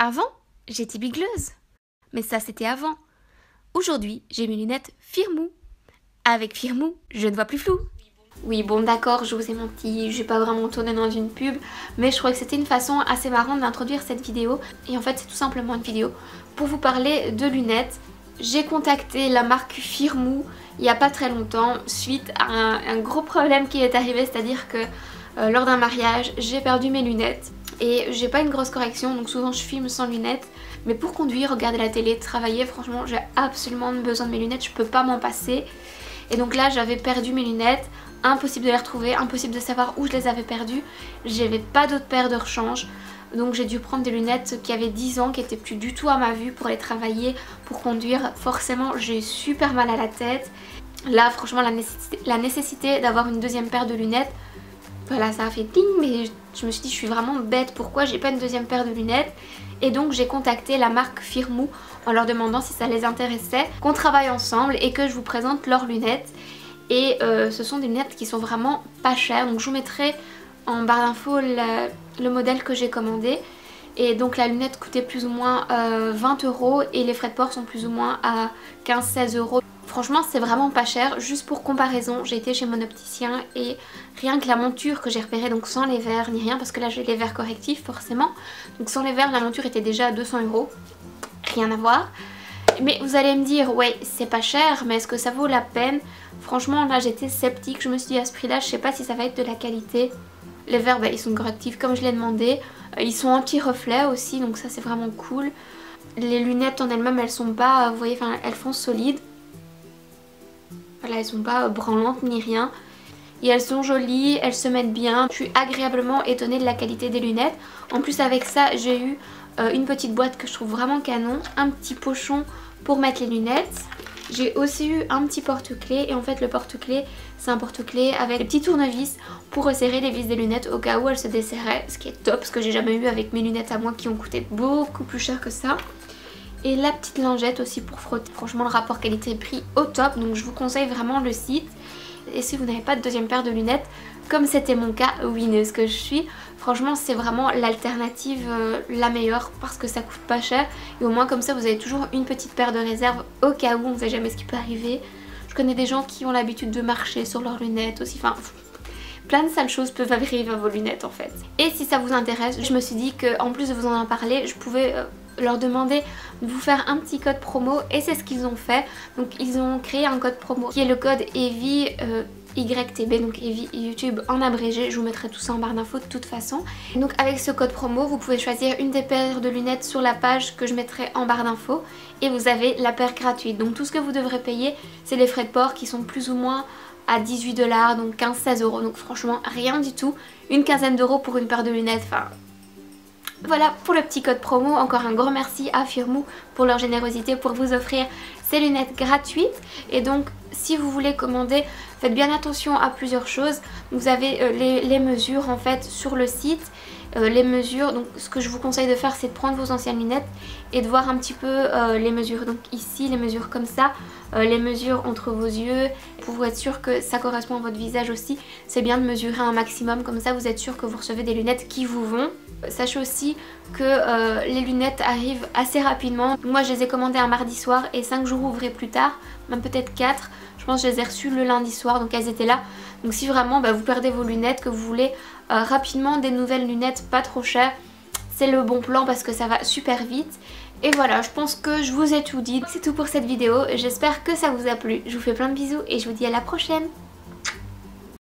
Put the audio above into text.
Avant, j'étais bigleuse. Mais ça, c'était avant. Aujourd'hui, j'ai mes lunettes Firmou. Avec Firmou, je ne vois plus flou. Oui, bon d'accord, je vous ai menti, j'ai pas vraiment tourné dans une pub, mais je trouvais que c'était une façon assez marrante d'introduire cette vidéo. Et en fait, c'est tout simplement une vidéo pour vous parler de lunettes. J'ai contacté la marque Firmou il y a pas très longtemps suite à un gros problème qui est arrivé, c'est-à-dire que lors d'un mariage, j'ai perdu mes lunettes et j'ai pas une grosse correction, donc souvent je filme sans lunettes. Mais pour conduire, regarder la télé, travailler, franchement, j'ai absolument besoin de mes lunettes, je peux pas m'en passer. Et donc là, j'avais perdu mes lunettes, impossible de les retrouver, impossible de savoir où je les avais perdues. J'avais pas d'autres paires de rechange, donc j'ai dû prendre des lunettes qui avaient 10 ans, qui étaient plus du tout à ma vue pour aller travailler, pour conduire. Forcément, j'ai super mal à la tête. Là, franchement, la nécessité d'avoir une deuxième paire de lunettes, voilà, ça a fait ding, mais je me suis dit, je suis vraiment bête, pourquoi j'ai pas une deuxième paire de lunettes? Et donc j'ai contacté la marque Firmou en leur demandant si ça les intéressait, qu'on travaille ensemble et que je vous présente leurs lunettes. Et ce sont des lunettes qui sont vraiment pas chères, donc je vous mettrai en barre d'infos le modèle que j'ai commandé. Et donc la lunette coûtait plus ou moins 20 € et les frais de port sont plus ou moins à 15-16 €. Franchement, c'est vraiment pas cher. Juste pour comparaison, j'ai été chez mon opticien et rien que la monture que j'ai repérée, donc sans les verres ni rien, parce que là j'ai les verres correctifs forcément, donc sans les verres la monture était déjà à 200 €, rien à voir. Mais vous allez me dire, ouais c'est pas cher, mais est-ce que ça vaut la peine? Franchement là j'étais sceptique, je me suis dit à ce prix là je sais pas si ça va être de la qualité. Les verres bah, ils sont correctifs comme je l'ai demandé, ils sont anti-reflet aussi, donc ça c'est vraiment cool. Les lunettes en elles-mêmes elles sont pas, vous voyez, enfin elles font solide. Voilà, elles sont pas branlantes ni rien. Et elles sont jolies, elles se mettent bien. Je suis agréablement étonnée de la qualité des lunettes. En plus avec ça j'ai eu une petite boîte que je trouve vraiment canon. Un petit pochon pour mettre les lunettes. J'ai aussi eu un petit porte-clés et en fait le porte-clés c'est un porte-clés avec des petits tournevis pour resserrer les vis des lunettes au cas où elles se desserraient. Ce qui est top, ce que j'ai jamais eu avec mes lunettes à moi qui ont coûté beaucoup plus cher que ça. Et la petite lingette aussi pour frotter. Franchement le rapport qualité-prix au top, donc je vous conseille vraiment le site. Et si vous n'avez pas de deuxième paire de lunettes, comme c'était mon cas, wineuse que je suis, franchement c'est vraiment l'alternative la meilleure parce que ça coûte pas cher. Et au moins comme ça vous avez toujours une petite paire de réserve au cas où, on ne sait jamais ce qui peut arriver. Je connais des gens qui ont l'habitude de marcher sur leurs lunettes aussi, enfin plein de sales choses peuvent arriver à vos lunettes en fait. Et si ça vous intéresse, je me suis dit qu'en plus de vous en parler, je pouvais leur demander de vous faire un petit code promo et c'est ce qu'ils ont fait. Donc ils ont créé un code promo qui est le code EVI YTB, donc EVI YouTube en abrégé. Je vous mettrai tout ça en barre d'infos de toute façon. Donc avec ce code promo vous pouvez choisir une des paires de lunettes sur la page que je mettrai en barre d'infos et vous avez la paire gratuite. Donc tout ce que vous devrez payer c'est les frais de port qui sont plus ou moins à 18 $, donc 15-16 €, donc franchement rien du tout. Une quinzaine d'euros pour une paire de lunettes, enfin voilà pour le petit code promo. Encore un grand merci à Firmou pour leur générosité pour vous offrir ces lunettes gratuites. Et donc si vous voulez commander, faites bien attention à plusieurs choses. Vous avez les mesures en fait sur le site. Les mesures, donc ce que je vous conseille de faire c'est de prendre vos anciennes lunettes et de voir un petit peu les mesures. Donc ici les mesures comme ça, les mesures entre vos yeux, pour être sûr que ça correspond à votre visage aussi. C'est bien de mesurer un maximum, comme ça vous êtes sûr que vous recevez des lunettes qui vous vont. Sachez aussi que les lunettes arrivent assez rapidement. Moi je les ai commandées un mardi soir et 5 jours ouvrés plus tard, même peut-être 4, je pense que je les ai reçues le lundi soir, donc elles étaient là. Donc si vraiment vous perdez vos lunettes, que vous voulez rapidement des nouvelles lunettes pas trop chères, c'est le bon plan parce que ça va super vite. Et voilà, je pense que je vous ai tout dit. C'est tout pour cette vidéo, j'espère que ça vous a plu. Je vous fais plein de bisous et je vous dis à la prochaine.